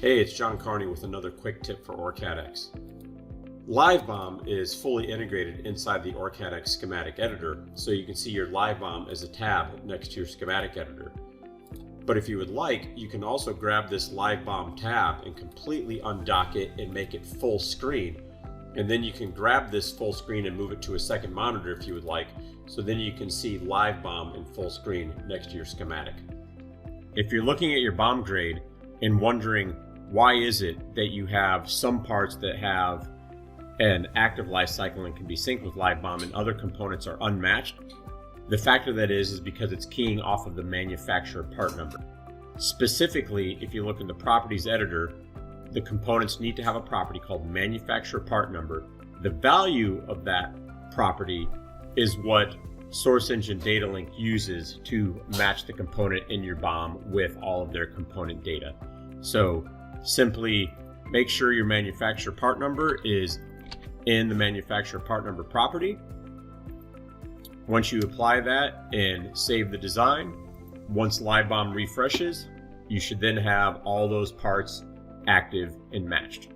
Hey, it's John Carney with another quick tip for OrCAD X. Live BOM is fully integrated inside the OrCAD X schematic editor, so you can see your Live BOM as a tab next to your schematic editor. But if you would like, you can also grab this Live BOM tab and completely undock it and make it full screen. And then you can grab this full screen and move it to a second monitor if you would like, so then you can see Live BOM in full screen next to your schematic. If you're looking at your BOM grade and wondering why is it that you have some parts that have an active life cycle and can be synced with Live BOM and other components are unmatched, the fact of that is because it's keying off of the manufacturer part number. Specifically, if you look in the properties editor, the components need to have a property called manufacturer part number. The value of that property is what Sourcengine Datalynq uses to match the component in your BOM with all of their component data. So simply make sure your manufacturer part number is in the manufacturer part number property. Once you apply that and save the design, once Live BOM refreshes, you should then have all those parts active and matched.